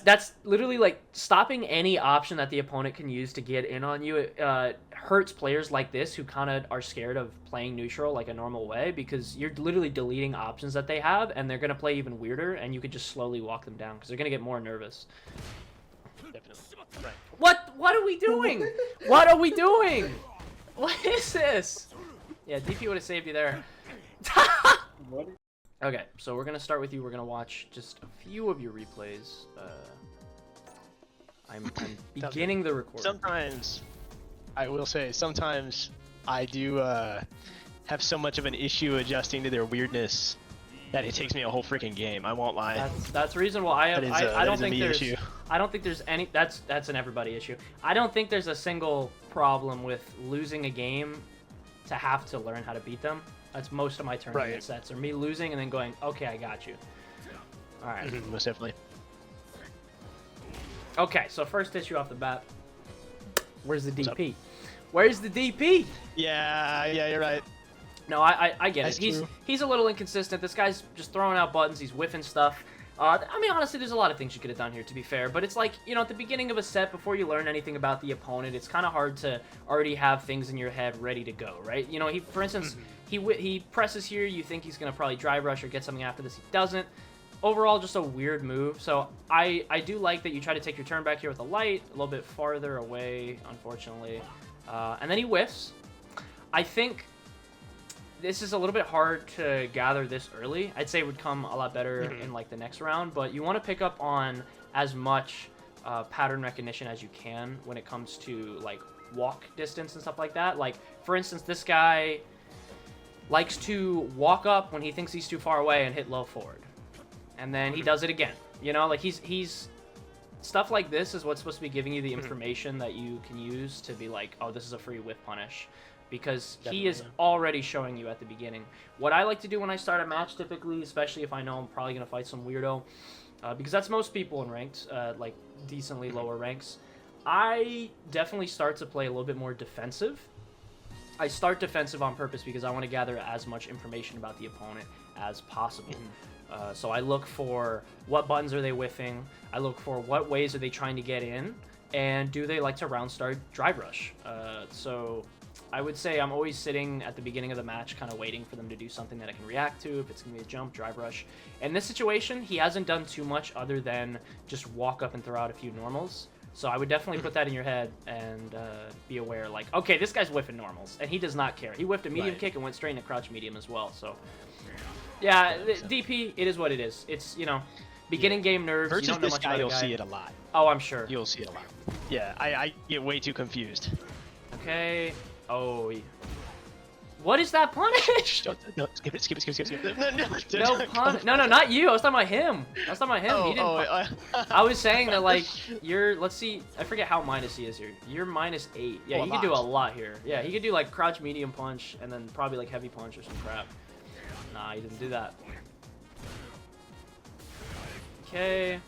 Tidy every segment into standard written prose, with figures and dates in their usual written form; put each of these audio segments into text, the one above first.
That's literally like stopping any option that the opponent can use to get in on you. It hurts players like this who kind of are scared of playing neutral like a normal way, because you're literally deleting options that they have, and they're gonna play even weirder, and you could just slowly walk them down because they're gonna get more nervous. Definitely. Right. What are we doing? What are we doing? What is this? Yeah, DP would have saved you there. Okay, so we're gonna start with you. We're gonna watch just a few of your replays. I'm beginning the recording. Sometimes, I will say, sometimes I do have so much of an issue adjusting to their weirdness that it takes me a whole freaking game. I won't lie. That's reasonable. I don't think there's issue. I don't think there's any. That's an everybody issue. I don't think there's a single problem with losing a game to have to learn how to beat them. That's most of my tournament sets, or me losing and then going, okay, I got you. All right. Most definitely. Okay, so first issue off the bat. Where's the DP? Where's the DP? Yeah, you're right. No, I get That's it. true. He's a little inconsistent. This guy's just throwing out buttons. He's whiffing stuff. I mean, honestly, there's a lot of things you could have done here, to be fair. But it's like, you know, at the beginning of a set, before you learn anything about the opponent, it's kind of hard to already have things in your head ready to go, right? You know, for instance, he presses here. You think he's going to probably drive rush or get something after this. He doesn't. Overall, just a weird move. So I do like that you try to take your turn back here with a light, a little bit farther away, unfortunately. And then he whiffs. I think this is a little bit hard to gather this early. I'd say it would come a lot better in like the next round, but you want to pick up on as much pattern recognition as you can when it comes to like walk distance and stuff like that. Like, for instance, this guy likes to walk up when he thinks he's too far away and hit low forward, and then he does it again. You know, like he's stuff like this is what's supposed to be giving you the information that you can use to be like, oh, this is a free whiff punish. Because he is already showing you at the beginning. What I like to do when I start a match, typically, especially if I know I'm probably going to fight some weirdo, because that's most people in ranked, like decently lower ranks, I definitely start to play a little bit more defensive. I start defensive on purpose because I want to gather as much information about the opponent as possible. So I look for what buttons are they whiffing, I look for what ways are they trying to get in, and do they like to round start drive rush. So I would say I'm always sitting at the beginning of the match kind of waiting for them to do something that I can react to. If it's going to be a jump, drive rush. In this situation, he hasn't done too much other than just walk up and throw out a few normals. So I would definitely put that in your head and be aware, like, okay, this guy's whiffing normals, and he does not care. He whiffed a medium kick and went straight into crouch medium as well. So, yeah, DP, it is what it is. It's, you know, beginning game nerves. Versus you don't know this much guy, about you'll the guy. see it a lot. Oh, I'm sure. You'll see it a lot. Yeah, I get way too confused. Okay. Oh, what is that punish? No, skip it. No pun. No, not you. I was talking about him. He didn't. I was saying that, like, you're. Let's see. I forget how minus he is here. You're -8. Yeah, he could do a lot here. Yeah, he could do like crouch medium punch and then probably like heavy punch or some crap. Nah, he didn't do that. Okay.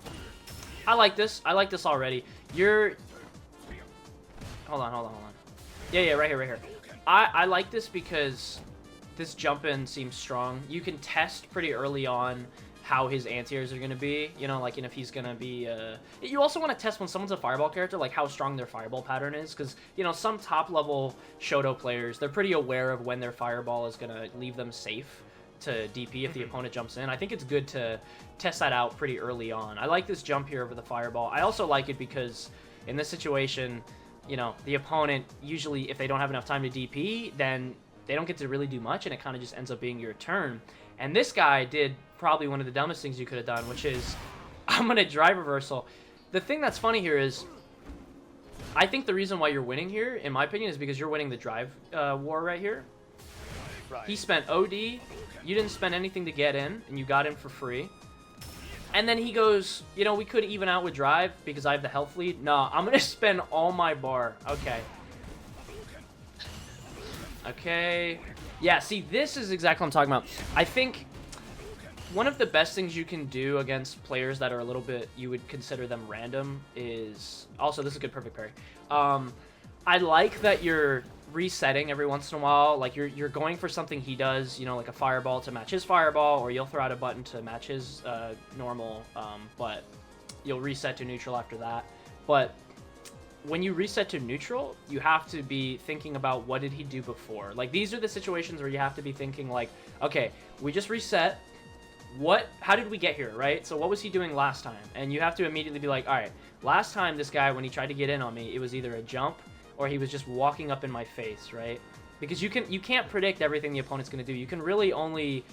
I like this. I like this already. You're. Hold on. Yeah, right here. I like this because this jump-in seems strong. You can test pretty early on how his anti-airs are going to be, you know, like, and if he's going to be, you also want to test when someone's a fireball character, like, how strong their fireball pattern is, because, you know, some top-level Shoto players, they're pretty aware of when their fireball is going to leave them safe to DP if the opponent jumps in. I think it's good to test that out pretty early on. I like this jump here over the fireball. I also like it because in this situation, you know, the opponent, usually if they don't have enough time to DP, then they don't get to really do much, and it kind of just ends up being your turn. And this guy did probably one of the dumbest things you could have done, which is, I'm going to drive reversal. The thing that's funny here is, I think the reason why you're winning here, in my opinion, is because you're winning the drive war right here. Right. He spent OD, you didn't spend anything to get in, and you got in for free. And then he goes, you know, we could even out with drive because I have the health lead. No, I'm going to spend all my bar. Okay. Yeah, see, this is exactly what I'm talking about. I think one of the best things you can do against players that are a little bit, you would consider them random, is... Also, this is a good perfect parry. I like that you're resetting every once in a while. Like, you're going for something he does, you know, like a fireball to match his fireball, or you'll throw out a button to match his normal, but you'll reset to neutral after that. But when you reset to neutral, you have to be thinking about what did he do before. Like, these are the situations where you have to be thinking like, okay, we just reset. How did we get here, right? So what was he doing last time? And you have to immediately be like, all right, last time this guy, when he tried to get in on me, it was either a jump or he was just walking up in my face, right? Because you can't predict everything the opponent's going to do. You can really only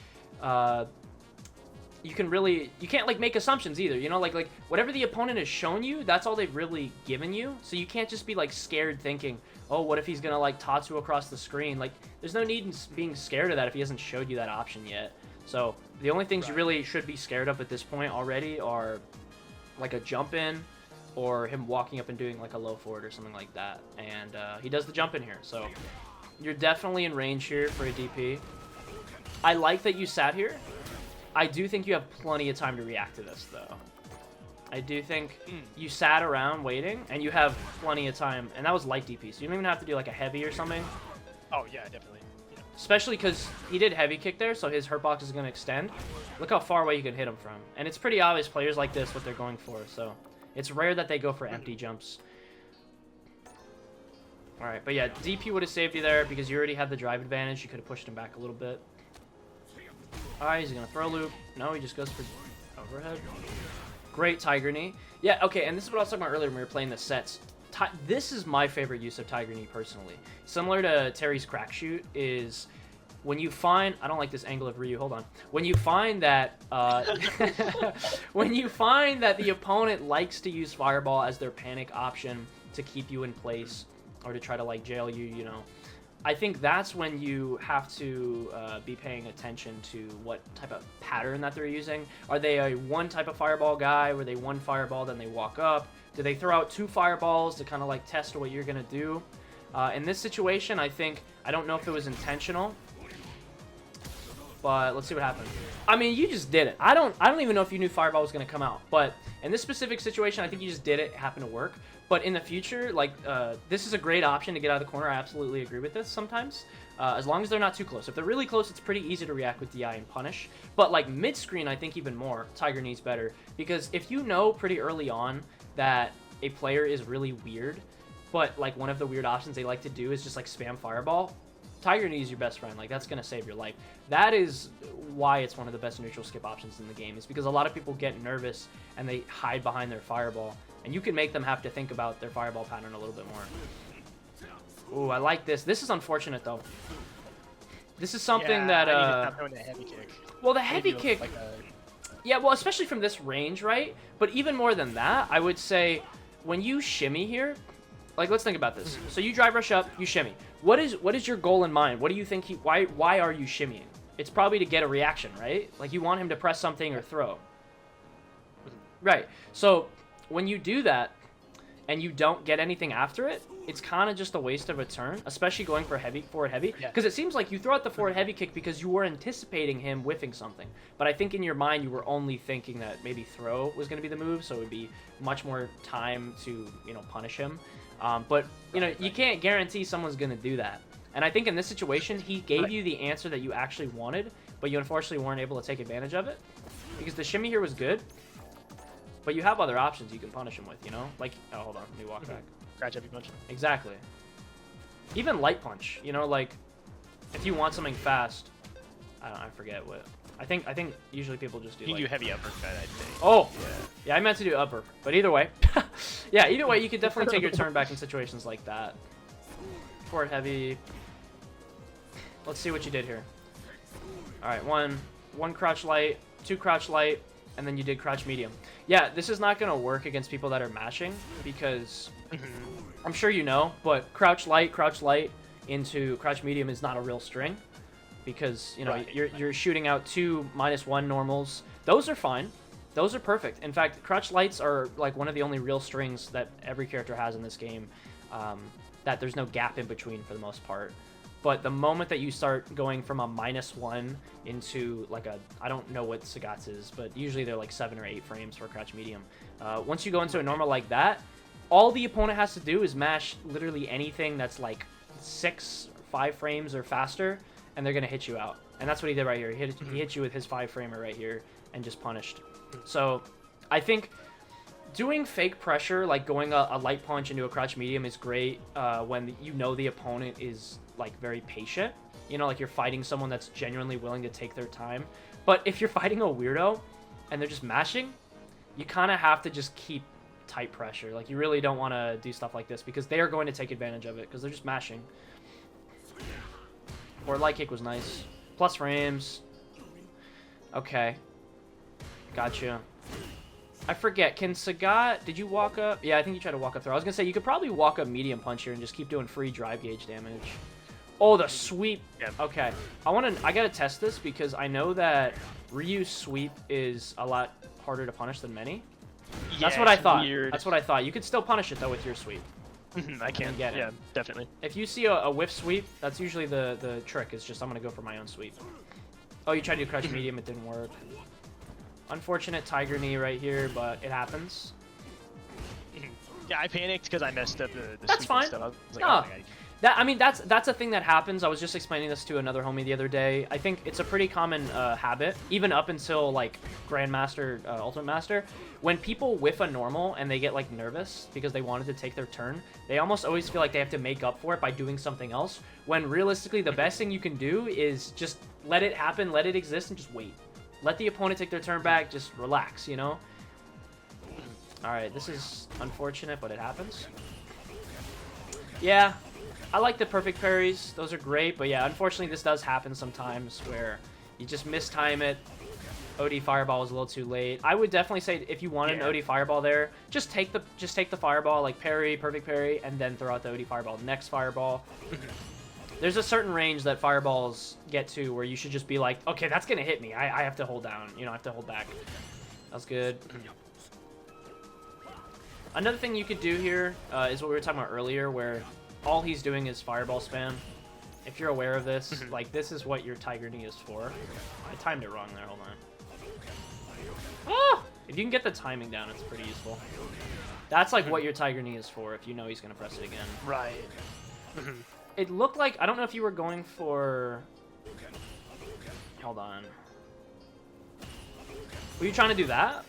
you can't like make assumptions either, you know, like whatever the opponent has shown you, that's all they've really given you. So you can't just be like scared thinking, oh, what if he's gonna like Tatsu across the screen? Like, there's no need in being scared of that if he hasn't showed you that option yet. So the only things you really should be scared of at this point already are like a jump in or him walking up and doing like a low forward or something like that. And he does the jump in here, so you're definitely in range here for a DP. I like that you sat here. I do think you have plenty of time to react to this, though. I do think you sat around waiting, and you have plenty of time. And that was light DP, so you don't even have to do, like, a heavy or something. Oh, yeah, definitely. Yeah. Especially because he did heavy kick there, so his hurt box is going to extend. Look how far away you can hit him from. And it's pretty obvious players like this what they're going for, so it's rare that they go for empty jumps. Alright, but yeah, DP would have saved you there because you already had the drive advantage. You could have pushed him back a little bit. Alright, he's going to throw loop. No, he just goes for overhead. Great Tiger Knee. Yeah, okay, and this is what I was talking about earlier when we were playing the sets. This is my favorite use of Tiger Knee, personally. Similar to Terry's crack shoot is when you find... I don't like this angle of Ryu. Hold on. When you find that... when you find that the opponent likes to use Fireball as their panic option to keep you in place or to try to, like, jail you, you know... I think that's when you have to be paying attention to what type of pattern that they're using. Are they a one type of fireball guy where they one fireball, then they walk up? Do they throw out two fireballs to kind of like test what you're going to do? In this situation, I don't know if it was intentional, but let's see what happens. I mean, you just did it. I don't even know if you knew fireball was going to come out, but in this specific situation, I think you just did it. It happened to work. But in the future, like, this is a great option to get out of the corner. I absolutely agree with this sometimes. As long as they're not too close. If they're really close, it's pretty easy to react with DI and punish. But, like, mid-screen, I think even more, Tiger Knee's better. Because if you know pretty early on that a player is really weird, but, like, one of the weird options they like to do is just, like, spam Fireball, Tiger Knee is your best friend. Like, that's going to save your life. That is why it's one of the best neutral skip options in the game. Is because a lot of people get nervous and they hide behind their Fireball. And you can make them have to think about their Fireball pattern a little bit more. Ooh, I like this. This is unfortunate, though. This is something that... not throwing the heavy kick. Well, the heavy kick... Like yeah, well, especially from this range, right? But even more than that, I would say when you shimmy here... Like, let's think about this. So you drive rush up, you shimmy. What is your goal in mind? What do you think why are you shimmying? It's probably to get a reaction, right? Like, you want him to press something or throw. Right. So... when you do that and you don't get anything after it, it's kind of just a waste of a turn, especially going for forward heavy. Because it seems like you throw out the forward heavy kick because you were anticipating him whiffing something. But I think in your mind you were only thinking that maybe throw was going to be the move, so it would be much more time to, you know, punish him. But, you know, you can't guarantee someone's going to do that. And I think in this situation, he gave you the answer that you actually wanted, but you unfortunately weren't able to take advantage of it. Because the shimmy here was good. But you have other options you can punish him with, you know? Like, oh, hold on, let me walk back. Crouch heavy punch. Exactly. Even light punch, you know, like, if you want something fast, I forget what. I think usually people just do, you like... can do heavy uppercut, I'd say. Oh! Yeah, I meant to do upper. But either way. Yeah, either way, you could definitely take your turn back in situations like that. Forward heavy. Let's see what you did here. Alright, one crouch light, two crouch light, and then you did crouch medium. Yeah, this is not going to work against people that are mashing because I'm sure you know, but crouch light into crouch medium is not a real string because, you know, you're shooting out two -1 normals. Those are fine. Those are perfect. In fact, crouch lights are like one of the only real strings that every character has in this game, that there's no gap in between for the most part. But the moment that you start going from a -1 into like a, I don't know what Sagat's is, but usually they're like 7 or 8 frames for crouch medium. Once you go into a normal like that, all the opponent has to do is mash literally anything that's like 6, 5 frames or faster, and they're going to hit you out. And that's what he did right here. He hit you with his 5 framer right here and just punished. So I think Doing fake pressure, like going a light punch into a crouch medium, is great when you know the opponent is like very patient. You know, like you're fighting someone that's genuinely willing to take their time. But if you're fighting a weirdo and they're just mashing, you kind of have to just keep tight pressure. Like you really don't want to do stuff like this because they are going to take advantage of it because they're just mashing. Or light kick was nice. Plus frames. Okay. Gotcha. I forget, can Sagat, did you walk up? Yeah, I think you tried to walk up there. I was going to say, you could probably walk up medium punch here and just keep doing free drive gauge damage. Oh, the sweep. Yep. Okay. I got to test this because I know that Ryu's sweep is a lot harder to punish than many. Yeah, That's what I thought. Weird. That's what I thought. You could still punish it, though, with your sweep. I can. Get it. Yeah, definitely. If you see a whiff sweep, that's usually the trick. Is just, I'm going to go for my own sweep. Oh, you tried to do crush medium. It didn't work. Unfortunate tiger knee right here, but it happens. Yeah, I panicked because I messed up the That's sweep fine. and stuff. I was like, No. oh my God. I mean, that's a thing that happens. I was just explaining this to another homie the other day. I think it's a pretty common habit, even up until like Grandmaster, Ultimate Master. When people whiff a normal and they get like nervous because they wanted to take their turn, they almost always feel like they have to make up for it by doing something else. When realistically, the best thing you can do is just let it happen, let it exist, and just wait. Let the opponent take their turn back. Just relax, you know? Alright, this is unfortunate, but it happens. Yeah, I like the perfect parries. Those are great, but yeah, unfortunately this does happen sometimes where you just mistime it. OD Fireball was a little too late. I would definitely say if you wanted an OD Fireball there, just take the Fireball, like parry, perfect parry, and then throw out the OD Fireball. Next Fireball. There's a certain range that fireballs get to where you should just be like, okay, that's going to hit me. I have to hold down. You know, I have to hold back. That was good. Another thing you could do here is what we were talking about earlier, where all he's doing is fireball spam. If you're aware of this, like, this is what your Tiger Knee is for. I timed it wrong there. Hold on. Ah! If you can get the timing down, it's pretty useful. That's like what your Tiger Knee is for if you know he's going to press it again. Right. It looked like, I don't know if you were going for, hold on. Were you trying to do that?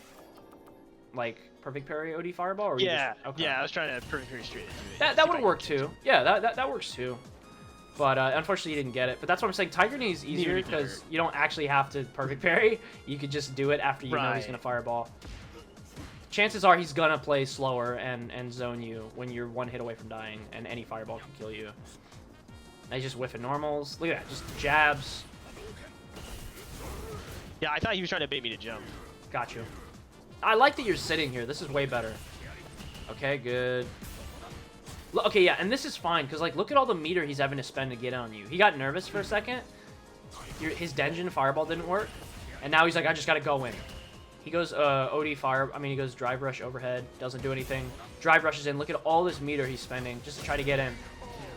Like, perfect parry OD Fireball? Or Yeah, okay. yeah, I was trying to perfect parry straight into it. That would work too. Yeah, that works too. But unfortunately you didn't get it. But that's what I'm saying, Tiger Knee is easier because you don't actually have to perfect parry. You could just do it after you know he's going to Fireball. Chances are he's going to play slower and zone you when you're one hit away from dying, and any Fireball can kill you. I just whiffing normals. Look at that, just jabs. Yeah, I thought he was trying to bait me to jump. Got you. I like that you're sitting here. This is way better. Okay, good. Okay, yeah, and this is fine, because, like, look at all the meter he's having to spend to get on you. He got nervous for a second. His Denjin Fireball didn't work, and now he's like, I just got to go in. He goes OD Fire, he goes Drive Rush overhead, doesn't do anything. Drive Rushes in. Look at all this meter he's spending just to try to get in.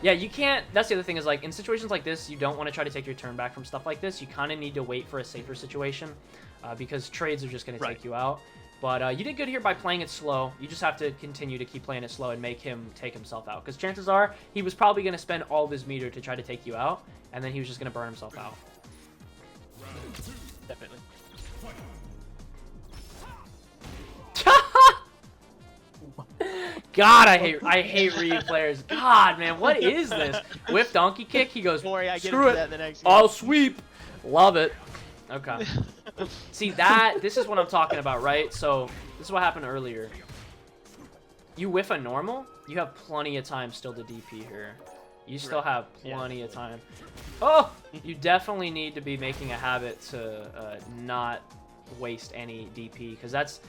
Yeah, you can't, that's the other thing is, like, in situations like this, you don't want to try to take your turn back from stuff like this. You kind of need to wait for a safer situation, because trades are just going to take you out. But you did good here by playing it slow. You just have to continue to keep playing it slow and make him take himself out. Because chances are, he was probably going to spend all of his meter to try to take you out, and then he was just going to burn himself out. Definitely. God, I hate Ryu players. God, man, what is this? Whiff donkey kick. He goes, Don't worry, I get screw into it. that in the next game. I'll sweep. Love it. Okay. See, this is what I'm talking about, right? So this is what happened earlier. You whiff a normal, you have plenty of time still to DP here. You still have plenty of time. Oh, you definitely need to be making a habit to not waste any DP, because that's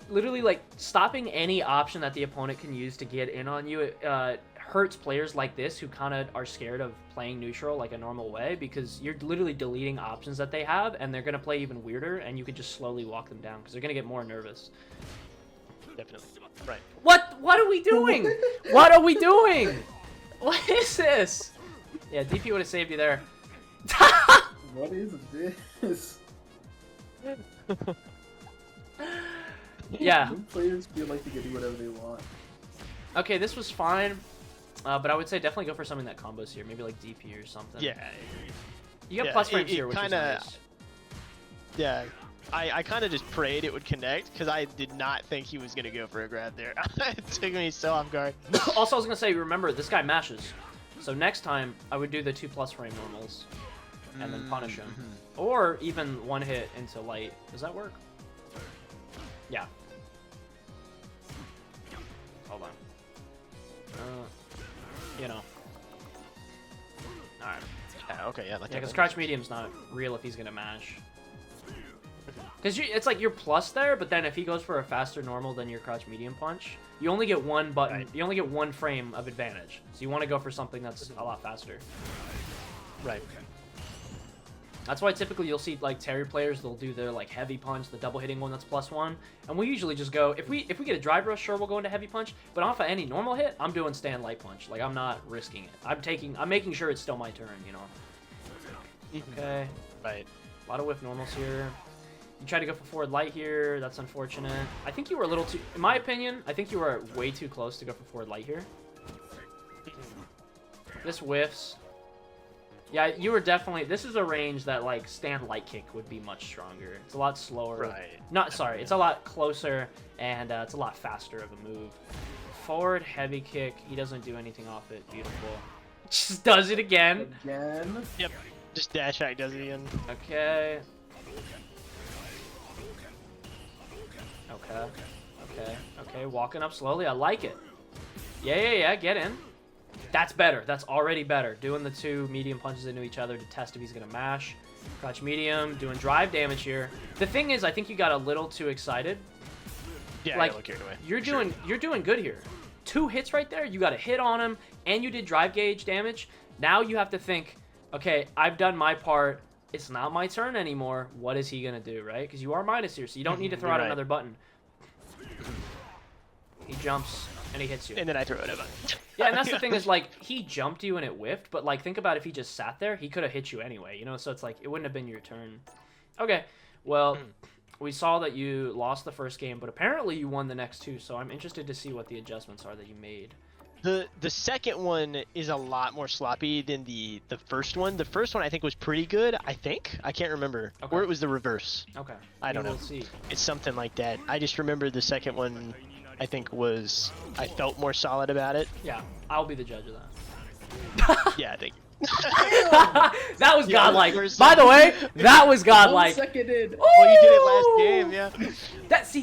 literally like stopping any option that the opponent can use to get in on you. It hurts players like this who kind of are scared of playing neutral like a normal way, because you're literally deleting options that they have, and they're going to play even weirder, and you could just slowly walk them down because they're going to get more nervous. Definitely. Right. What are we doing? What are we doing? What is this? Yeah, DP would have saved you there. What is this? Yeah. Some players feel like they can do whatever they want. Okay, this was fine, but I would say definitely go for something that combos here. Maybe like DP or something. Yeah. You got plus frames here, which is nice. Yeah. I kind of just prayed it would connect because I did not think he was gonna go for a grab there. It took me so off guard. Also, I was gonna say, remember this guy mashes, so next time I would do the 2+ frame normals, and then punish him, or even one hit into light. Does that work? Yeah. Hold on. You know. All right. Yeah, okay, yeah. Like Yeah, because crouch medium's not real if he's gonna mash. Because it's like you're plus there, but then if he goes for a faster normal than your crouch medium punch, you only get one button. Right. You only get one frame of advantage. So you want to go for something that's a lot faster. Right. That's why typically you'll see like Terry players, they'll do their like heavy punch, the double hitting one that's +1, and we usually just go if we get a drive rush, sure we'll go into heavy punch, but off of any normal hit, I'm doing stand light punch. Like I'm not risking it. I'm making sure it's still my turn, you know. Okay. Right. A lot of whiff normals here. You try to go for forward light here. That's unfortunate. I think you were a little too, in my opinion, I think you were way too close to go for forward light here. This whiffs. Yeah, you were definitely, this is a range that like stand light kick would be much stronger. It's a lot slower. Right. Not, sorry, it's a lot closer and it's a lot faster of a move. Forward heavy kick. He doesn't do anything off it. Beautiful. Just does it again. Again? Yep. Just dash hack does it again. Okay. Okay, walking up slowly. I like it. Yeah, get in. That's better. That's already better. Doing the 2 medium punches into each other to test if he's going to mash. Crouch medium, doing drive damage here. The thing is, I think you got a little too excited. Yeah, like, I got carried away. You're doing good here. 2 hits right there. You got a hit on him, and you did drive gauge damage. Now you have to think, okay, I've done my part. It's not my turn anymore. What is he going to do, right? Because you are minus here, so you don't need to throw out another button. He jumps, and he hits you. And then I throw it over. Yeah, and that's the thing is, like, he jumped you and it whiffed, but, like, think about if he just sat there, he could have hit you anyway, you know? So it's like, it wouldn't have been your turn. Okay, well, we saw that you lost the first game, but apparently you won the next 2, so I'm interested to see what the adjustments are that you made. The second one is a lot more sloppy than the first one. The first one I think was pretty good, I think. I can't remember. Okay. Or it was the reverse. Okay. I don't know. We'll see. It's something like that. I just remember the second one I think was, I felt more solid about it. Yeah, I'll be the judge of that. Yeah, I think. That was godlike. By the way, that was godlike. 1 second in. Oh, you did it last game, yeah.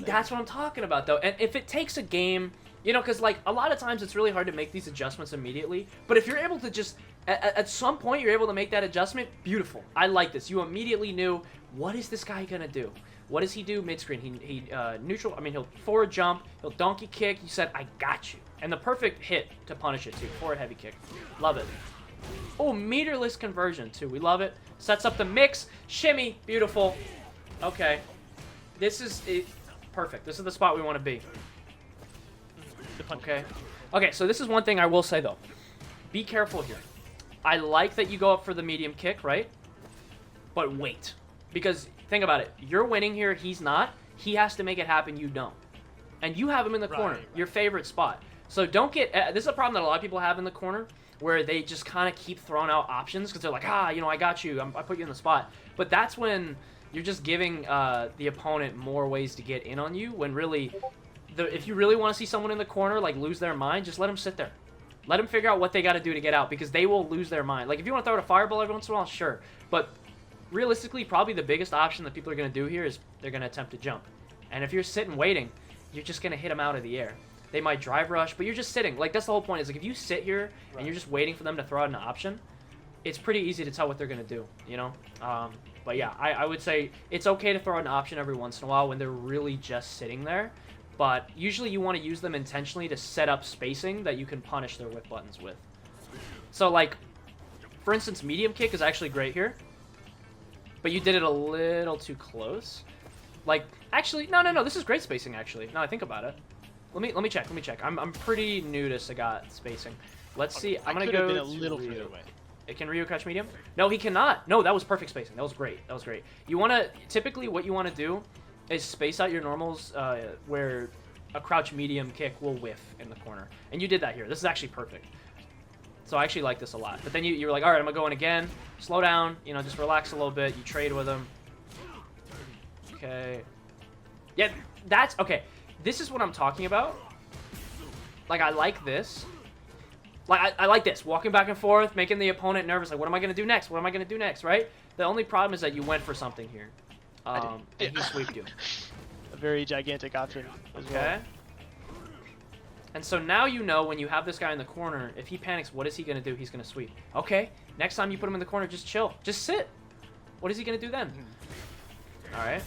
That's what I'm talking about, though. And if it takes a game, you know, because, like, a lot of times it's really hard to make these adjustments immediately. But if you're able to just, at some point, you're able to make that adjustment, beautiful. I like this. You immediately knew, what is this guy going to do? What does he do mid-screen? He neutral, I mean, he'll forward jump, he'll donkey kick. You said, I got you. And the perfect hit to punish it, too. Forward heavy kick. Love it. Oh, meterless conversion, too. We love it. Sets up the mix. Shimmy. Beautiful. Okay. This is it. Perfect. This is the spot we want to be. Okay. Okay, so this is one thing I will say, though. Be careful here. I like that you go up for the medium kick, right? But wait. Because, think about it. You're winning here. He's not. He has to make it happen. You don't. And you have him in the corner. Right. Your favorite spot. So don't get... this is a problem that a lot of people have in the corner, where they just kind of keep throwing out options because they're like, you know, I got you. I put you in the spot. But that's when you're just giving the opponent more ways to get in on you, when really... if you really want to see someone in the corner like lose their mind, just let them sit there. Let them figure out what they got to do to get out, because they will lose their mind. Like, if you want to throw out a fireball every once in a while, sure. But realistically, probably the biggest option that people are going to do here is they're going to attempt to jump. And if you're sitting waiting, you're just going to hit them out of the air. They might drive rush, but you're just sitting. Like, that's the whole point, is like if you sit here and you're just waiting for them to throw out an option, it's pretty easy to tell what they're going to do, you know? But yeah, I would say it's okay to throw out an option every once in a while when they're really just sitting there. But usually you want to use them intentionally to set up spacing that you can punish their whip buttons with. So, like, for instance, medium kick is actually great here. But you did it a little too close. Like, actually, no, this is great spacing, actually. Now I think about it. Let me check. I'm pretty new to Sagat spacing. Let's see. I'm going to go been a little further away. Can Ryu catch medium? No, he cannot. No, that was perfect spacing. That was great. You want to, typically what you want to do is space out your normals where a crouch medium kick will whiff in the corner. And you did that here. This is actually perfect. So I actually like this a lot. But then you were like, all right, I'm going to go in again. Slow down. You know, just relax a little bit. You trade with him. Okay. Yeah, that's okay. This is what I'm talking about. Like, I like this. Like, I like this. Walking back and forth, making the opponent nervous. Like, what am I going to do next? What am I going to do next, right? The only problem is that you went for something here. And he sweeped you. A very gigantic option as well. Okay. And so now you know when you have this guy in the corner, if he panics, what is he going to do? He's going to sweep. Okay. Next time you put him in the corner, just chill. Just sit. What is he going to do then? All right.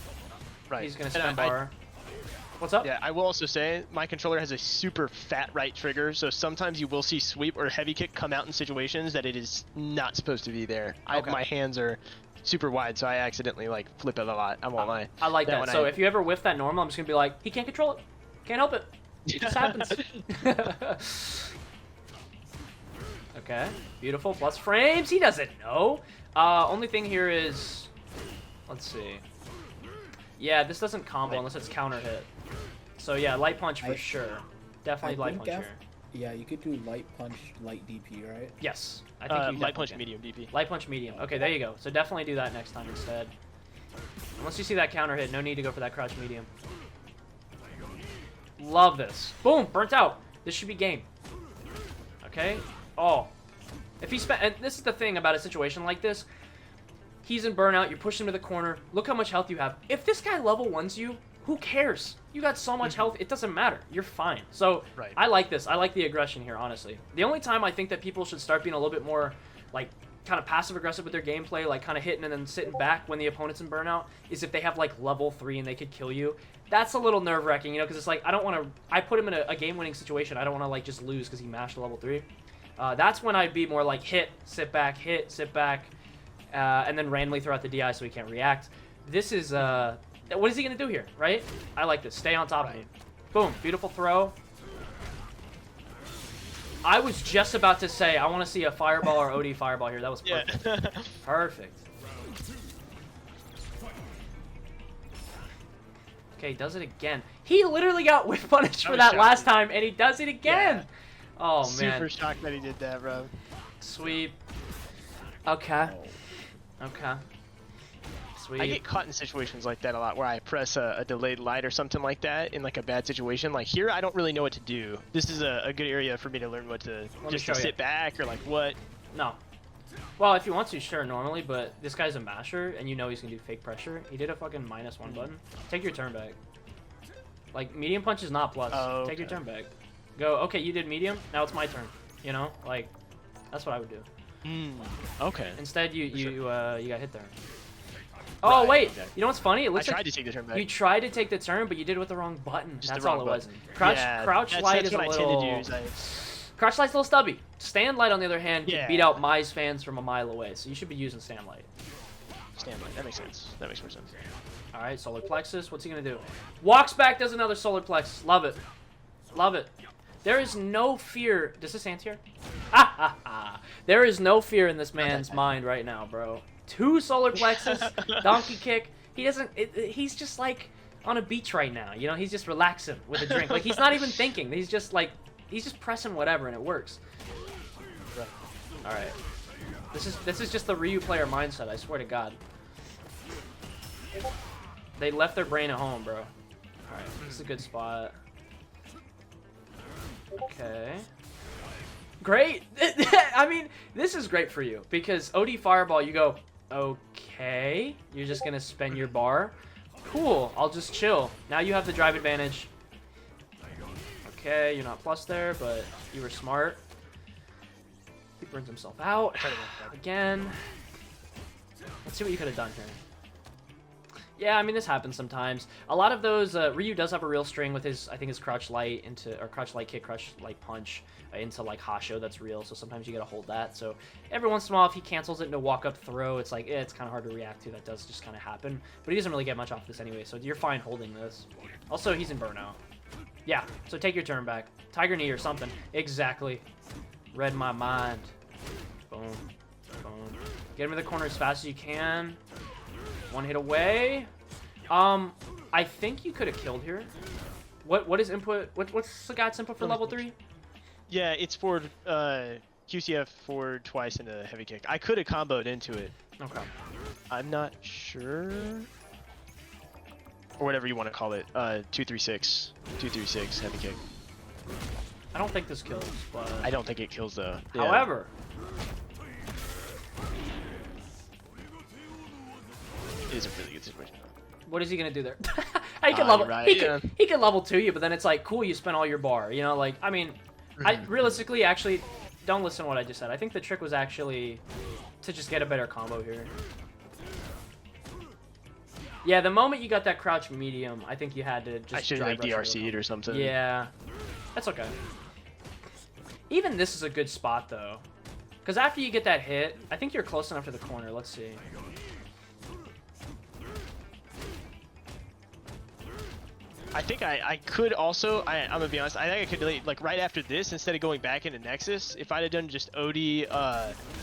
Right. He's going to spam bar. What's up? Yeah, I will also say my controller has a super fat right trigger, so sometimes you will see sweep or heavy kick come out in situations that it is not supposed to be there. Okay. My hands are super wide, so I accidentally like flip it a lot. I won't lie. I like that. So if you ever whiff that normal, I'm just going to be like, he can't control it. Can't help it. It just happens. Okay. Beautiful. Plus frames. He doesn't know. Only thing here is... Let's see. Yeah, this doesn't combo unless it's counter hit. So yeah, light punch for sure. Definitely light punch here. Yeah, you could do light punch, light DP, right? Yes. I think you light punch, can. medium DP. Light punch, medium. Okay, there you go. So definitely do that next time instead. Once you see that counter hit, no need to go for that crouch medium. Love this. Boom! Burnt out. This should be game. Okay? Oh. If he spent... And this is the thing about a situation like this. He's in burnout. You're pushing him to the corner. Look how much health you have. If this guy level 1s you, who cares? You got so much health. It doesn't matter. You're fine. So, Right. I like this. I like the aggression here, honestly. The only time I think that people should start being a little bit more, like, kind of passive-aggressive with their gameplay, like kind of hitting and then sitting back when the opponent's in burnout, is if they have, like, level 3 and they could kill you. That's a little nerve-wracking, you know, because it's like, I don't want to... I put him in a game-winning situation. I don't want to, like, just lose because he mashed a level 3. That's when I'd be more like hit, sit back, and then randomly throw out the DI so he can't react. This is, what is he going to do here, right? I like this. Stay on top of me. Boom. Beautiful throw. I was just about to say, I want to see a fireball or OD fireball here. That was perfect. Yeah. Perfect. Okay, he does it again. He literally got whiff punished for that last time, and he does it again. Yeah. Oh, man. Super shocked that he did that, bro. Sweep. Okay. Okay. Sweet. I get caught in situations like that a lot where I press a delayed light or something like that in like a bad situation. Like here, I don't really know what to do. This is a good area for me to learn what to just to sit back or like what. No. Well, if he wants to, sure, normally, but this guy's a masher, and you know he's going to do fake pressure. He did a fucking -1 button. Take your turn back. Like, medium punch is not plus. Oh, Take your turn back. Go, okay, you did medium, now it's my turn. You know? Like, that's what I would do. Okay. Instead, you got hit there. Oh, Right, wait. okay. You know what's funny? It looks I tried like to take the turn back. you tried to take the turn, but you did it with the wrong button. Just That's the wrong all it was. button. Crouch, Yeah, crouch light that's is a what little... I tend to do. Crouch light's a little stubby. Stand light, on the other hand, can Yeah. beat out Mai's fans from a mile away, so you should be using stand light. Stand light. That makes sense. That makes more sense. All right, solar plexus. What's he gonna do? Walks back, does another solar plexus. Love it. Love it. There is no fear. Does this answer? Ha ha ha. There is no fear in this man's mind right now, bro. 2 solar plexus, donkey kick. He doesn't. He's just like on a beach right now. You know, he's just relaxing with a drink. Like he's not even thinking. He's just like, he's just pressing whatever, and it works. Right. All right. This is just the Ryu player mindset. I swear to God. They left their brain at home, bro. All right, this is a good spot. Okay. Great. I mean, this is great for you because OD Fireball, you go, okay, you're just going to spend your bar. Cool, I'll just chill. Now you have the drive advantage. Okay, you're not plus there, but you were smart. He burns himself out. Again. Let's see what you could have done here. Yeah, I mean, this happens sometimes. A lot of those, Ryu does have a real string with his, I think his crouch light into, or crouch light kick, crouch light punch into like Hasho, that's real, so sometimes you gotta hold that. So every once in a while, if he cancels it into walk up throw, it's like, it's kind of hard to react to. That does just kind of happen. But he doesn't really get much off this anyway, so you're fine holding this. Also, he's in burnout. Yeah, so take your turn back. Tiger knee or something. Exactly. Read my mind. Boom. Boom. Get him in the corner as fast as you can. One hit away. I think you could have killed here. What is input? What's the guy's input for level 3? Yeah, it's forward, QCF forward twice and a heavy kick. I could have comboed into it. Okay. I'm not sure. or whatever you want to call it. 236 heavy kick. I don't think this kills, but... I don't think it kills though. Yeah. However... It is a really good situation. What is he gonna do there? He can level. Right, He can level 2 you, but then it's like, cool, you spent all your bar. You know, like I mean, I realistically actually don't listen to what I just said. I think the trick was actually to just get a better combo here. Yeah, the moment you got that crouch medium, I think you had to just. I should like DRC'd or something. Yeah, that's okay. Even this is a good spot though, because after you get that hit, I think you're close enough to the corner. Let's see. I think I could also, I'm gonna be honest, I think I could, like, right after this, instead of going back into Nexus, if I'd have done just OD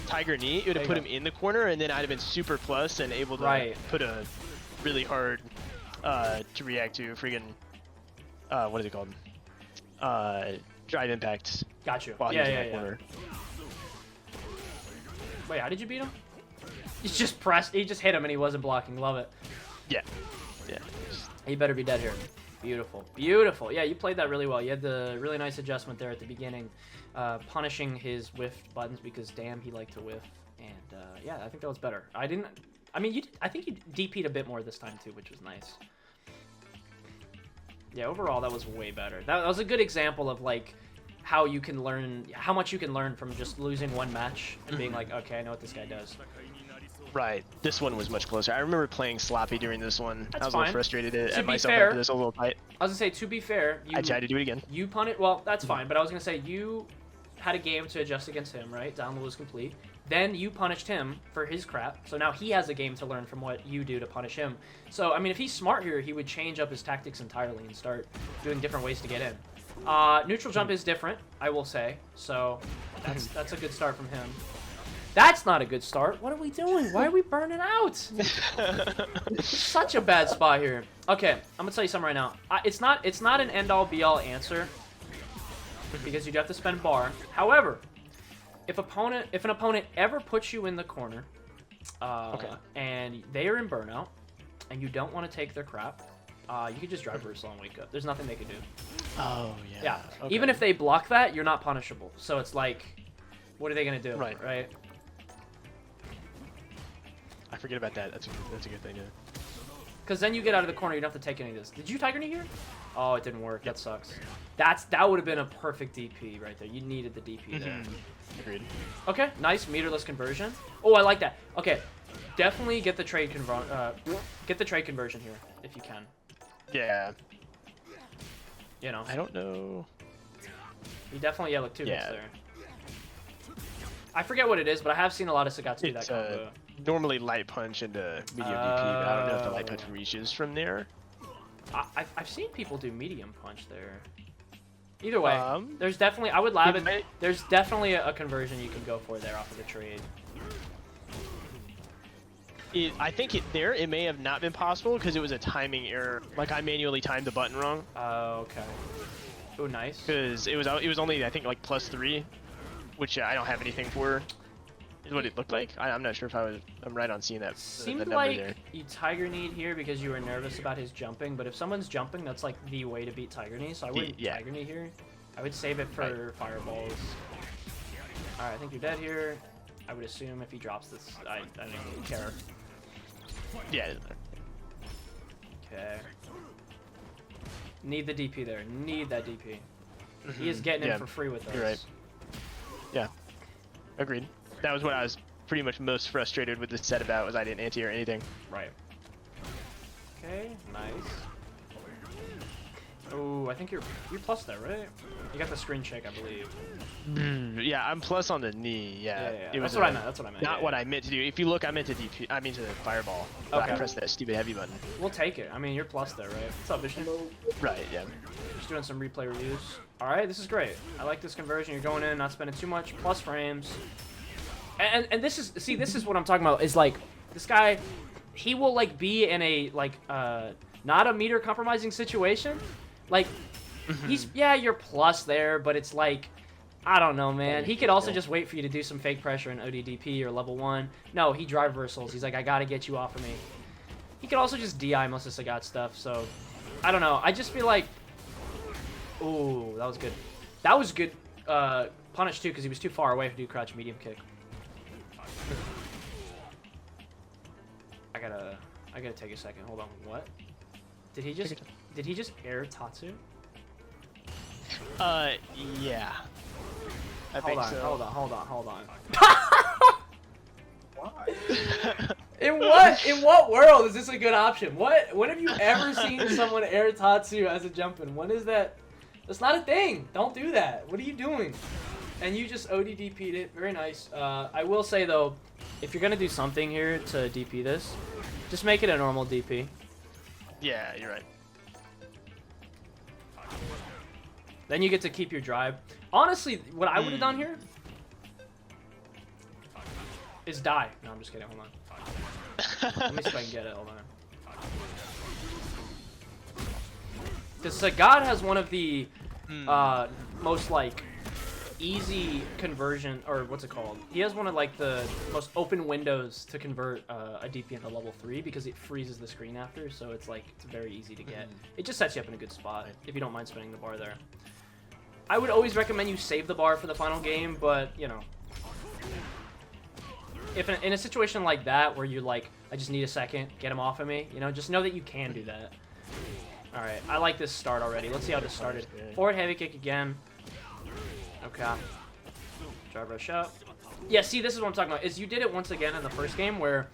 Tiger Knee, it would have put him in the corner, and then I'd have been super plus and able to put a really hard to react to freaking, what is it called? Drive impact. Got you. While he was in that corner. Wait, how did you beat him? He just pressed, he just hit him and he wasn't blocking. Love it. Yeah. Yeah. He better be dead here. Beautiful. Beautiful. Yeah, you played that really well. You had the really nice adjustment there at the beginning, punishing his whiffed buttons because, damn, he liked to whiff. And, yeah, I think that was better. I think you DP'd a bit more this time, too, which was nice. Yeah, overall, that was way better. That was a good example of, like, how you can learn, how much you can learn from just losing one match and being like, okay, I know what this guy does. Right. This one was much closer. I remember playing sloppy during this one. I was a little frustrated at myself after this, a little tight. I was gonna say, to be fair, I tried to do it again. You punt it. Well, that's fine. But I was gonna say you had a game to adjust against him, right? Download was complete. Then you punished him for his crap. So now he has a game to learn from what you do to punish him. So I mean, if he's smart here, he would change up his tactics entirely and start doing different ways to get in. Neutral jump is different, I will say. So that's a good start from him. That's not a good start. What are we doing? Why are we burning out? Such a bad spot here. Okay, I'm gonna tell you something right now. It's not an end-all be-all answer because you do have to spend bar. However, if an opponent ever puts you in the corner, and they are in burnout, and you don't want to take their crap, you can just drive reversal and wake up. There's nothing they can do. Oh yeah. Yeah. Okay. Even if they block that, you're not punishable. So it's like, what are they gonna do? Right. I forget about that. That's a good thing, yeah. Because then you get out of the corner, you don't have to take any of this. Did you Tiger Knee here? Oh, it didn't work. That sucks. That would have been a perfect DP right there. You needed the DP there. Agreed. Okay, nice meterless conversion. Oh, I like that. Okay, definitely get the trade conversion here if you can. Yeah. You know. I don't know. You definitely look 2 hits Yeah. there. I forget what it is, but I have seen a lot of Sagatsu do that combo. Normally light punch into medium DP, but I don't know if the light punch reaches from there. I've seen people do medium punch there. Either way, there's definitely, I would lab it. There's definitely a conversion you can go for there off of the trade. I think it may have not been possible because it was a timing error. Like I manually timed the button wrong. Oh, okay. Oh, nice. Because it was only, I think, like +3, which I don't have anything for. Is what it looked like. I'm not sure if I'm right on seeing that. Seemed the number like there. you Tiger Kneed here because you were nervous about his jumping, but if someone's jumping, that's like the way to beat Tiger Knee, so I wouldn't Tiger Knee here. I would save it for fireballs. Alright, I think you're dead here. I would assume if he drops this, I don't really care. Yeah. Okay. Need the DP there. Need that DP. He is getting in for free with us. You're right. Yeah. Agreed. That was what I was pretty much most frustrated with this set about, was I didn't anti or anything. Right. Okay, nice. Oh, I think you're plus there, right? You got the screen check, I believe. Yeah, I'm plus on the knee. Yeah. It was what I meant. That's what I meant. Not what I meant to do. If you look, I meant to DP. I mean to fireball. But Okay. I pressed that stupid heavy button. We'll take it. I mean, you're plus there, right? What's up, Vishnu? Right. Yeah. Just doing some replay reviews. All right, this is great. I like this conversion. You're going in, not spending too much. Plus frames. And this is, see, this is what I'm talking about. Is like this guy, he will like be in a like not a meter compromising situation. Like he's you're plus there, but it's like, I don't know, man. He could also just wait for you to do some fake pressure in ODDP or level 1. No, he drive reversals. He's like, I gotta get you off of me. He could also just DI most of Sagat stuff, so I don't know. I just feel like, ooh, that was good. That was good punish too, because he was too far away to do crouch medium kick. I gotta take a second. Hold on. What? Did he just air Tatsu? Yeah. Hold on. Why? In what world is this a good option? When have you ever seen someone air Tatsu as a jump-in? When is that? That's not a thing. Don't do that. What are you doing? And you just ODDP'd it. Very nice. I will say though, if you're gonna do something here to DP this, just make it a normal DP. Yeah, you're right. Then you get to keep your drive. Honestly, what I would have done here is die. No, I'm just kidding. Hold on. Let me see if I can get it. Hold on. Because Sagat has one of the most like easy conversion, or what's it called? He has one of like the most open windows to convert a DP into level 3 because it freezes the screen after. So it's like it's very easy to get. It just sets you up in a good spot if you don't mind spinning the bar there. I would always recommend you save the bar for the final game, but you know, if in a situation like that where you're like, I just need a second, get him off of me, you know, just know that you can do that. All right, I like this start already. Let's see how this started. Forward heavy kick again. Okay. Drive rush up. Yeah, see, this is what I'm talking about. Is you did it once again in the first game where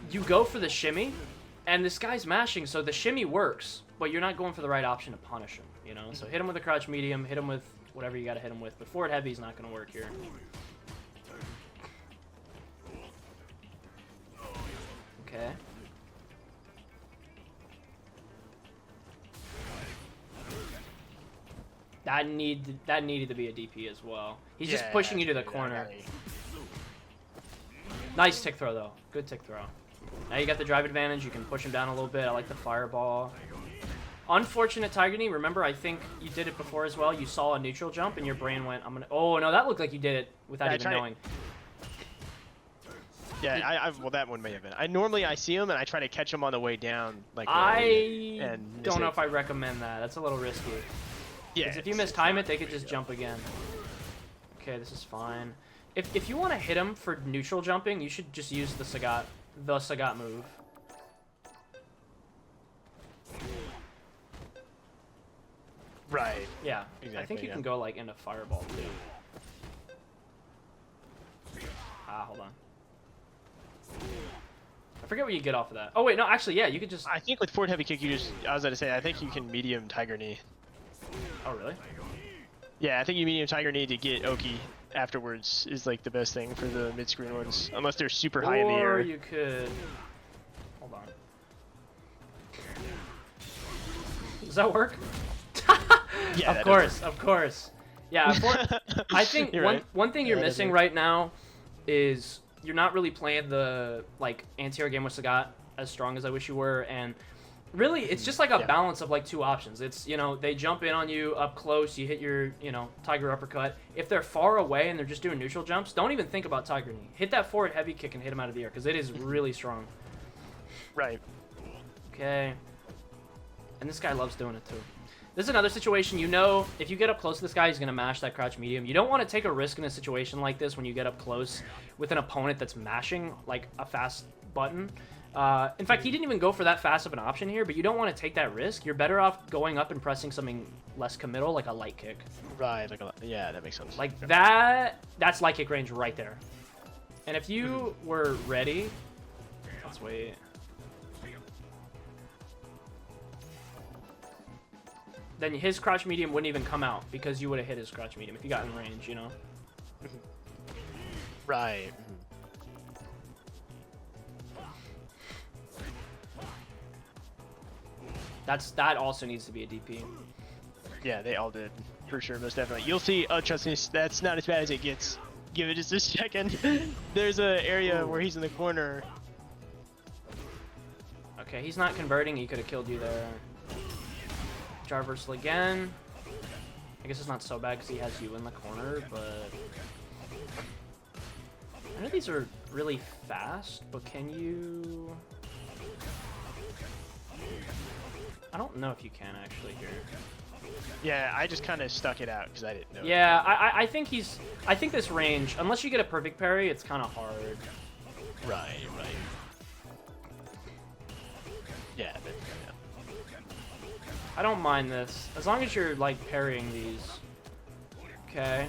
you go for the shimmy, and this guy's mashing, so the shimmy works, but you're not going for the right option to punish him, you know? So hit him with a crouch medium, hit him with whatever you got to hit him with, but forward heavy is not going to work here. Okay. That needed to be a DP as well. He's just pushing you to the corner. Nice tick throw though. Good tick throw. Now you got the drive advantage. You can push him down a little bit. I like the fireball. Unfortunate Tiger Knee. Remember, I think you did it before as well. You saw a neutral jump and your brain went, "I'm gonna." Oh no, that looked like you did it without even knowing. Yeah, well, that one may have been. I see him and I try to catch him on the way down. Like I don't know if I recommend that. That's a little risky. Yeah. Because if you mistime it, they could just jump again. Okay, this is fine. If you want to hit him for neutral jumping, you should just use the Sagat move. Right. Yeah. Exactly, I think you can go like into fireball too. Hold on. I forget what you get off of that. Oh wait, no, actually, yeah, you could just. I think with forward heavy kick, I was going to say, I think you can medium Tiger Knee. Oh really? Yeah, I think you medium Tiger Knee to get Oki afterwards is like the best thing for the mid-screen ones, unless they're super high in the air. Or you could. Hold on. Does that work? Yeah, of course. Yeah, I think one thing you're missing right now is you're not really playing the like anti-air game with Sagat as strong as I wish you were, and really it's just like a balance of like two options. It's, you know, they jump in on you up close, you hit your, you know, Tiger uppercut. If they're far away and they're just doing neutral jumps, don't even think about Tiger Knee. Hit that forward heavy kick and hit him out of the air because it is really strong. Right. Okay. And this guy loves doing it too. This is another situation, you know, if you get up close to this guy, he's going to mash that crouch medium. You don't want to take a risk in a situation like this when you get up close with an opponent that's mashing like a fast button. In fact, he didn't even go for that fast of an option here, but you don't want to take that risk. You're better off going up and pressing something less committal, like a light kick. Right, yeah, that makes sense. Like that's light kick range right there. And if you were ready, let's wait. Then his crouch medium wouldn't even come out because you would have hit his crouch medium if you got in range, you know? Right. That also needs to be a DP. Yeah, they all did. For sure, most definitely. You'll see, trust me, that's not as bad as it gets. Give it just a second. There's an area where he's in the corner. Okay, he's not converting. He could have killed you there. Traversal again. I guess it's not so bad because he has you in the corner, but I know these are really fast, but can you? I don't know if you can actually here. Yeah, I just kind of stuck it out because I didn't know. Yeah, I think I think this range, unless you get a perfect parry, it's kind of hard. Right. Yeah, but, yeah. I don't mind this as long as you're like parrying these. Okay.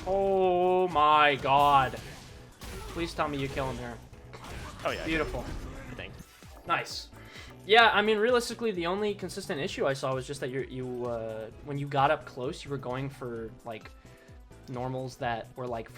Oh my god. Please tell me you kill him here. Oh yeah. Beautiful. I think. Nice. Yeah, I mean, realistically, the only consistent issue I saw was just that when you got up close, you were going for, like, normals that were, like,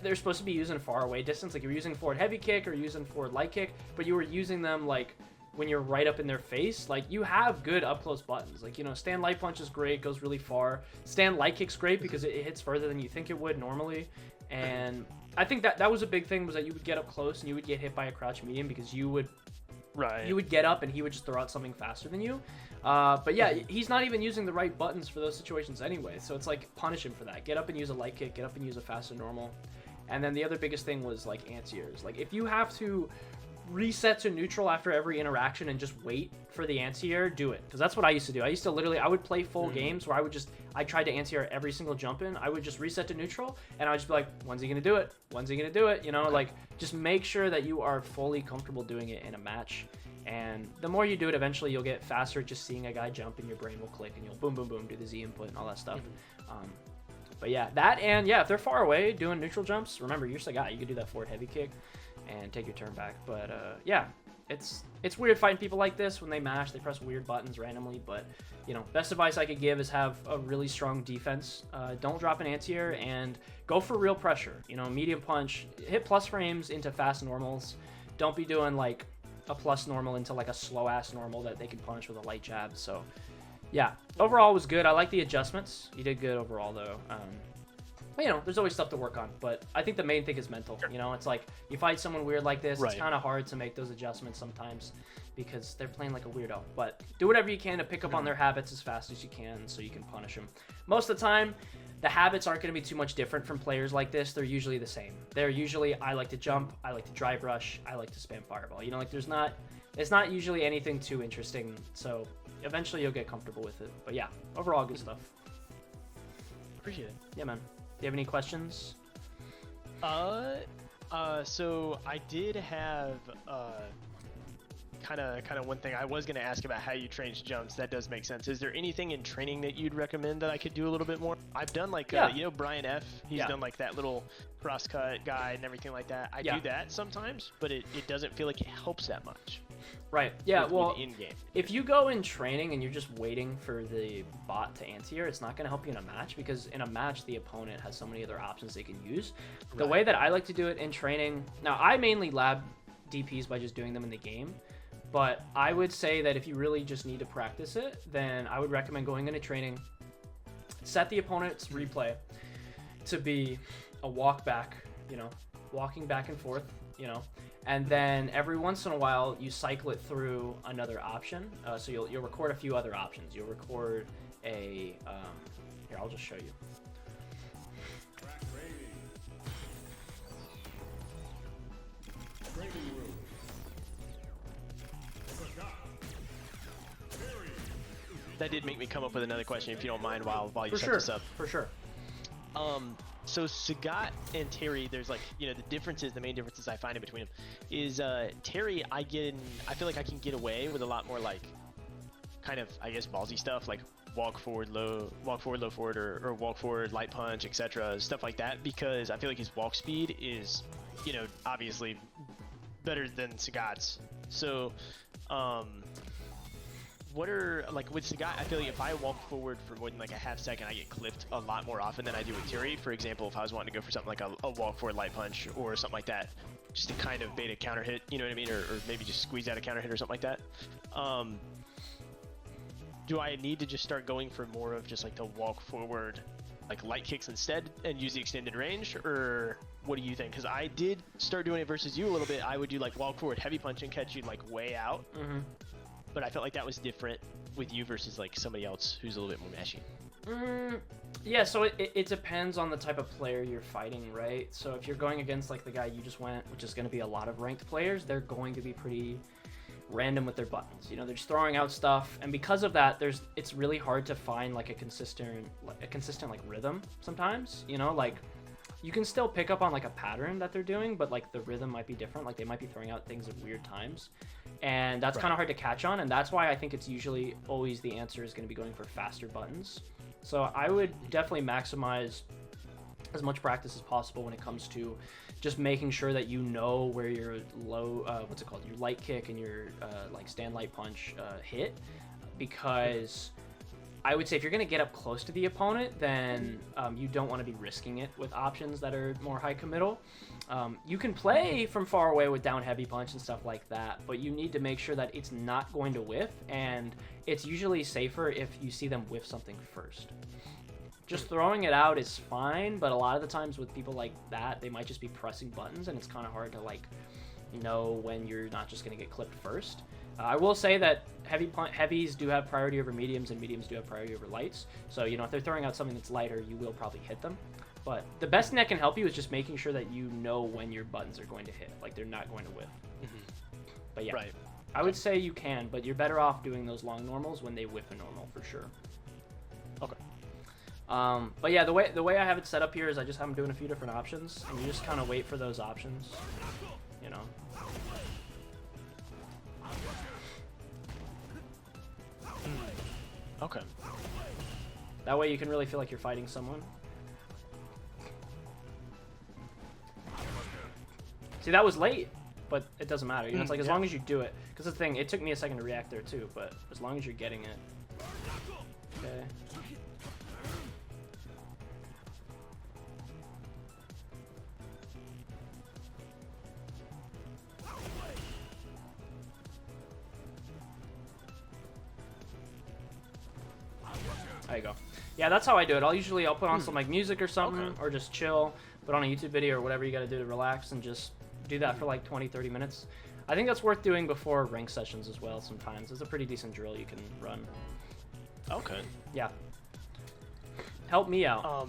they're supposed to be using far away distance. Like, you were using forward heavy kick or using forward light kick, but you were using them, like, when you're right up in their face. Like, you have good up-close buttons. Like, you know, stand light punch is great, goes really far. Stand light kick's great because it hits further than you think it would normally. And I think that was a big thing, was that you would get up close and you would get hit by a crouch medium because you would get up and he would just throw out something faster than you. But yeah, he's not even using the right buttons for those situations anyway. So it's like, punish him for that. Get up and use a light kick. Get up and use a faster normal. And then the other biggest thing was like anti-airs. Like, if you have to reset to neutral after every interaction and just wait for the anti-air, do it. Because that's what I used to do. I used to literally, I would play full games where I tried to anti-air every single jump in. I would just reset to neutral and I would just be like, when's he going to do it? When's he going to do it? You know, like, just make sure that you are fully comfortable doing it in a match. And the more you do it, eventually you'll get faster at just seeing a guy jump and your brain will click and you'll boom, boom, boom, do the Z input and all that stuff. But yeah, that, and yeah, if they're far away doing neutral jumps, remember, you're just a guy. You can do that forward heavy kick and take your turn back. But yeah, it's weird fighting people like this when they mash. They press weird buttons randomly. But, you know, best advice I could give is have a really strong defense. Don't drop an anti-air and go for real pressure. You know, medium punch, hit plus frames into fast normals. Don't be doing like a plus normal into like a slow ass normal that they can punish with a light jab. So yeah, overall it was good. I like the adjustments. You did good overall though. But, you know, there's always stuff to work on, but I think the main thing is mental. You know, it's like, you fight someone weird like this, It's kind of hard to make those adjustments sometimes because they're playing like a weirdo. But do whatever you can to pick up on their habits as fast as you can so you can punish them. Most of the time, the habits aren't going to be too much different from players like this. They're usually the same. They're usually, I like to jump, I like to drive rush, I like to spam fireball. You know, like, it's not usually anything too interesting, so eventually you'll get comfortable with it. But yeah, overall good stuff. Appreciate it. Yeah, man. Do you have any questions? So I did have kind of one thing I was going to ask about how you train jumps. That does make sense. Is there anything in training that you'd recommend that I could do a little bit more? I've done like you know, Brian F. He's done like that little cross-cut guide and everything like that. I do that sometimes, but it doesn't feel like it helps that much. Right. Yeah. Well, in-game. If you go in training and you're just waiting for the bot to anti-air, it's not going to help you in a match, because in a match the opponent has so many other options they can use. The way that I like to do it in training, now I mainly lab DPs by just doing them in the game, but I would say that if you really just need to practice it, then I would recommend going into training, set the opponent's replay to be a walk back, you know, walking back and forth, you know, and then every once in a while you cycle it through another option. So you'll record a few other options. You'll record a here, I'll just show you. That did make me come up with another question, if you don't mind, while you set this up. For sure. So Sagat and Terry, there's like, you know, the main differences I find in between them is Terry, I feel like I can get away with a lot more like kind of, I guess, ballsy stuff, like walk forward, low forward, or walk forward, light punch, etc. Stuff like that, because I feel like his walk speed is, you know, obviously better than Sagat's. So, what are, like, with Sagat, I feel like if I walk forward for more than like a half second, I get clipped a lot more often than I do with Terry. For example, if I was wanting to go for something like a walk forward light punch or something like that, just to kind of bait a counter hit, you know what I mean? Or maybe just squeeze out a counter hit or something like that. Do I need to just start going for more of just like the walk forward, like light kicks instead, and use the extended range? Or what do you think? Because I did start doing it versus you a little bit. I would do like walk forward heavy punch and catch you like way out. Mm-hmm. But I felt like that was different with you versus like somebody else who's a little bit more mashy. Yeah, so it depends on the type of player you're fighting, right? So if you're going against like the guy you just went, which is going to be a lot of ranked players, they're going to be pretty random with their buttons. You know, they're just throwing out stuff, and because of that, it's really hard to find like a consistent like rhythm sometimes. You know, like you can still pick up on like a pattern that they're doing, but like the rhythm might be different. Like they might be throwing out things at weird times, and that's kind of hard to catch on. And that's why I think it's usually always the answer is going to be going for faster buttons. So I would definitely maximize as much practice as possible when it comes to just making sure that you know where your low, your light kick and your like stand light punch hit, because I would say if you're going to get up close to the opponent, then you don't want to be risking it with options that are more high committal. You can play from far away with down heavy punch and stuff like that, but you need to make sure that it's not going to whiff, and it's usually safer if you see them whiff something first. Just throwing it out is fine, but a lot of the times with people like that, they might just be pressing buttons, and it's kind of hard to like know when you're not just going to get clipped first. I will say that heavies do have priority over mediums, and mediums do have priority over lights. So, you know, if they're throwing out something that's lighter, you will probably hit them. But the best thing that can help you is just making sure that you know when your buttons are going to hit. Like, they're not going to whiff. But yeah, I would say you can, but you're better off doing those long normals when they whiff a normal for sure. Okay. But yeah, the way I have it set up here is I just have them doing a few different options, and you just kind of wait for those options, you know. Okay. That way you can really feel like you're fighting someone. See, that was late, but it doesn't matter. You know, it's like as long as you do it. Because the thing, it took me a second to react there too, but as long as you're getting it. Okay. There you go. Yeah, that's how I do it. I'll put on some like music or something, or just chill, put on a YouTube video or whatever you got to do to relax, and just do that for like 20-30 minutes. I think that's worth doing before rank sessions as well sometimes. It's a pretty decent drill you can run. Okay. Yeah. Help me out.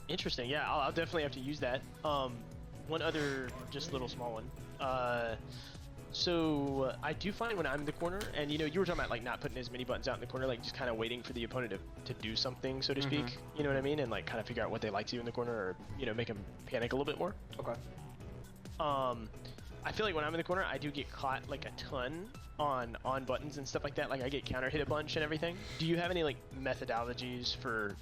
Interesting. Yeah, I'll definitely have to use that. One other just little small one. So I do find when I'm in the corner, and you know, you were talking about like not putting as many buttons out in the corner, like just kind of waiting for the opponent to do something, so to speak. You know what I mean? And like kind of figure out what they like to do in the corner, or you know, make them panic a little bit more. Okay. I feel like when I'm in the corner, I do get caught like a ton on buttons and stuff like that. Like I get counter hit a bunch and everything. Do you have any like methodologies for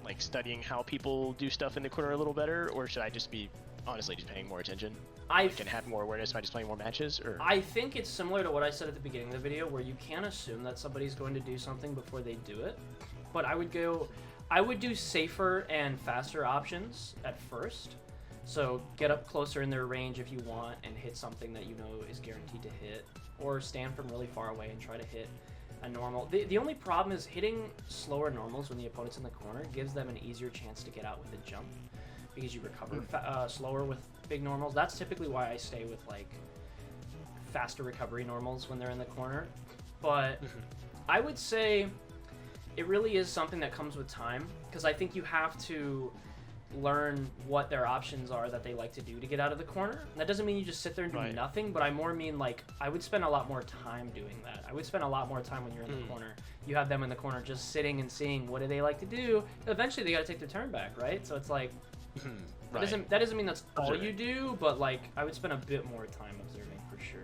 like studying how people do stuff in the corner a little better, or should I just be honestly just paying more attention? I can have more awareness by just playing more matches, or I think it's similar to what I said at the beginning of the video, where you can't assume that somebody's going to do something before they do it. But I would do safer and faster options at first. So get up closer in their range if you want and hit something that you know is guaranteed to hit, or stand from really far away and try to hit a normal. The only problem is hitting slower normals when the opponent's in the corner gives them an easier chance to get out with a jump, because you recover slower with big normals. That's typically why I stay with like faster recovery normals when they're in the corner. But I would say it really is something that comes with time, because I think you have to learn what their options are that they like to do to get out of the corner. That doesn't mean you just sit there and do nothing, but I more mean like I would spend a lot more time doing that. I would spend a lot more time when you're in the corner. You have them in the corner just sitting and seeing what do they like to do. Eventually they got to take their turn back, right? So it's like that doesn't mean that's all you do, but like I would spend a bit more time observing for sure.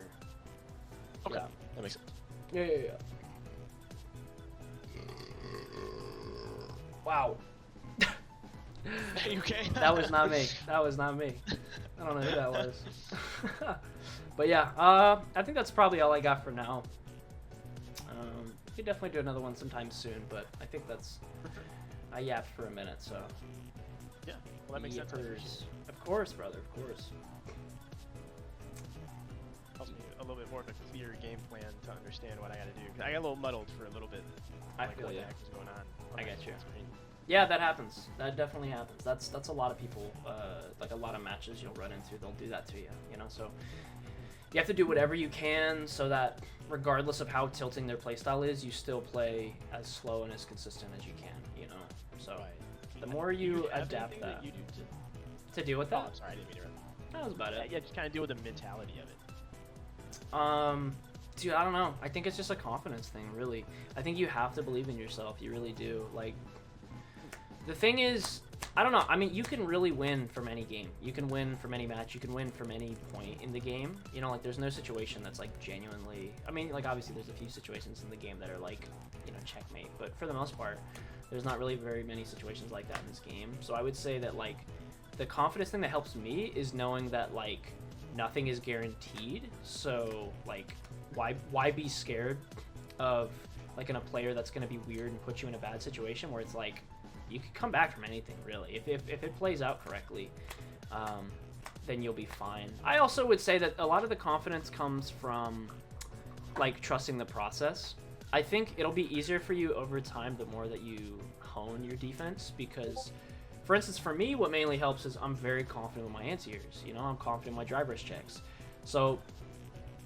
Okay, yeah. That makes sense. Yeah. Wow. Are you okay? That was not me. That was not me. I don't know who that was. But yeah, I think that's probably all I got for now. We could definitely do another one sometime soon, but I think that's... I yapped for a minute, so... Yeah, well that makes sense. Of course, brother, of course. Helps me a little bit more of a clear game plan to understand what I gotta do. I got a little muddled for a little bit. I like feel what you. the heck was going on. I get you. Yeah, that happens. That definitely happens. That's a lot of people, like a lot of matches you'll run into, they'll do that to you, you know? So you have to do whatever you can so that regardless of how tilting their playstyle is, you still play as slow and as consistent as you can, you know? So the more you adapt that. You do to deal with that? Oh, I'm sorry, I didn't mean to interrupt. That was about it. Yeah, just kind of deal with the mentality of it. Dude, I don't know. I think it's just a confidence thing, really. I think you have to believe in yourself. You really do. Like, the thing is, I don't know. I mean, you can really win from any game. You can win from any match. You can win from any point in the game. You know, like, there's no situation that's, like, genuinely... I mean, like, obviously there's a few situations in the game that are, like, you know, checkmate. But for the most part, there's not really very many situations like that in this game. So I would say that, like, the confidence thing that helps me is knowing that, like, nothing is guaranteed. So, like, why be scared of, like, a player that's going to be weird and put you in a bad situation where it's, like, you can come back from anything, really. If it plays out correctly, then you'll be fine. I also would say that a lot of the confidence comes from, like, trusting the process. I think it'll be easier for you over time the more that you hone your defense, because, for instance, for me, what mainly helps is I'm very confident with my anti-airs. You know, I'm confident in my drive rush checks. So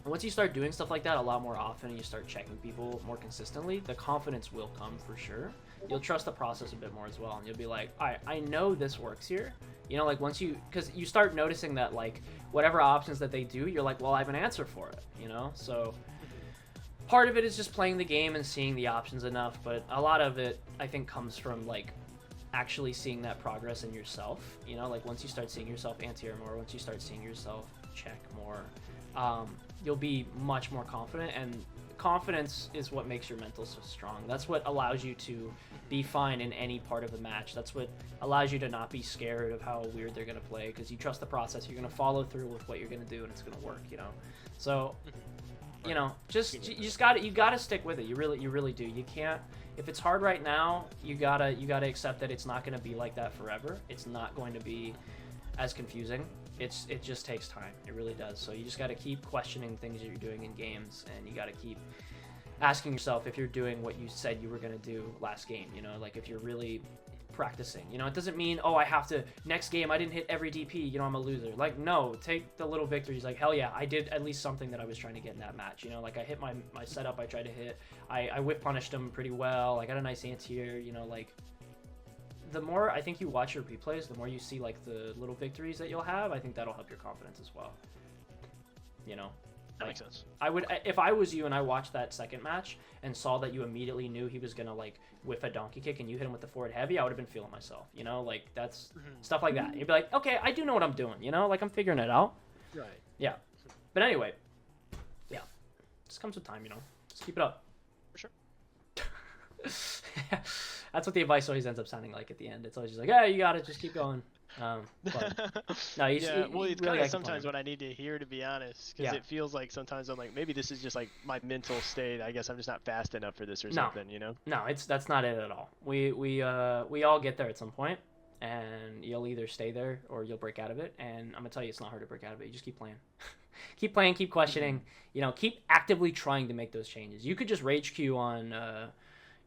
once you start doing stuff like that a lot more often and you start checking people more consistently, the confidence will come for sure. You'll trust the process a bit more as well, and you'll be like, all right, I know this works here. You know, like, once you, because you start noticing that, like, whatever options that they do, you're like, well, I have an answer for it, you know? So part of it is just playing the game and seeing the options enough, but a lot of it, I think, comes from, like, actually seeing that progress in yourself. You know, like, once you start seeing yourself anti-air more, once you start seeing yourself check more, you'll be much more confident, and confidence is what makes your mental so strong. That's what allows you to be fine in any part of the match. That's what allows you to not be scared of how weird they're going to play, because you trust the process. You're going to follow through with what you're going to do, and it's going to work, you know? So, you know, you gotta stick with it. You really do. You can't, if it's hard right now, you gotta accept that it's not going to be like that forever. It's not going to be as confusing. It just takes time. It really does. So you just got to keep questioning things that you're doing in games, and you got to keep asking yourself if you're doing what you said you were going to do last game, you know, like, if you're really practicing. You know, it doesn't mean, oh, I have to, next game I didn't hit every DP, you know, I'm a loser. Like, no, take the little victories. Like, hell yeah, I did at least something that I was trying to get in that match, you know, like, I hit my setup I tried to hit, I whip punished him pretty well, I got a nice anti-air, you know, like, the more I think you watch your replays, the more you see, like, the little victories that you'll have, I think that'll help your confidence as well. You know? That makes sense. I would, if I was you and I watched that second match and saw that you immediately knew he was gonna, like, whiff a donkey kick and you hit him with the forward heavy, I would have been feeling myself, you know? Like, that's stuff like that. You'd be like, okay, I do know what I'm doing, you know? Like, I'm figuring it out. Right. Yeah. But anyway, yeah. Just comes with time, you know? Just keep it up. For sure. That's what the advice always ends up sounding like at the end. It's always just like, yeah, you gotta just keep going. But, no, yeah, well, it's really kind of sometimes what I need to hear, to be honest, because it feels like sometimes I'm like, maybe this is just like my mental state. I guess I'm just not fast enough for this or something, you know? No, that's not it at all. We all get there at some point, and you'll either stay there or you'll break out of it. And I'm gonna tell you, it's not hard to break out of it. You just keep playing. Keep playing, keep questioning. You know, keep actively trying to make those changes. You could just rage queue on,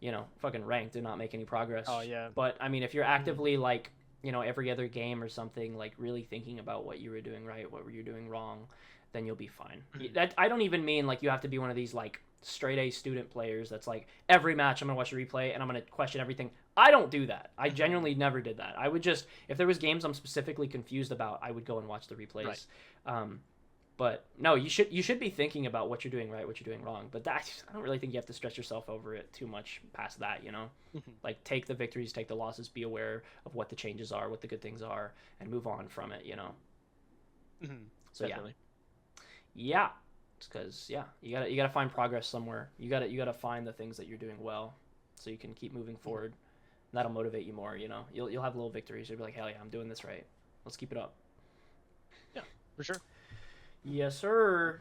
you know, fucking ranked and not make any progress. Oh yeah. But I mean, if you're actively, like, you know, every other game or something, like, really thinking about what you were doing right, what were you doing wrong, then you'll be fine. That, I don't even mean, like, you have to be one of these, like, straight A student players that's like, every match I'm gonna watch a replay and I'm gonna question everything. I don't do that. I genuinely never did that. I would just, if there was games I'm specifically confused about, I would go and watch the replays. Right. But no, you should be thinking about what you're doing right, what you're doing wrong. But that, I don't really think you have to stress yourself over it too much past that, you know? Like, take the victories, take the losses, be aware of what the changes are, what the good things are, and move on from it, you know? So definitely. Yeah. It's because, yeah, you gotta find progress somewhere. You gotta find the things that you're doing well so you can keep moving forward. And that'll motivate you more, you know? You'll have little victories. You'll be like, hell yeah, I'm doing this right. Let's keep it up. Yeah, for sure. Yes, sir.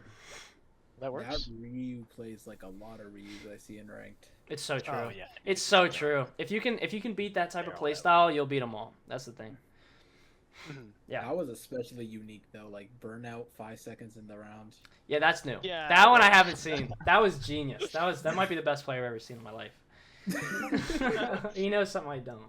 That works. That Ryu plays like a lot of Ryus I see in ranked. It's so true. Oh, yeah. It's so true. If you can beat that type of play style, you'll beat them all. That's the thing. Yeah. That was especially unique though, like burnout 5 seconds in the round. Yeah, that's new. Yeah. That one I haven't seen. That was genius. That might be the best player I've ever seen in my life. You know something I don't.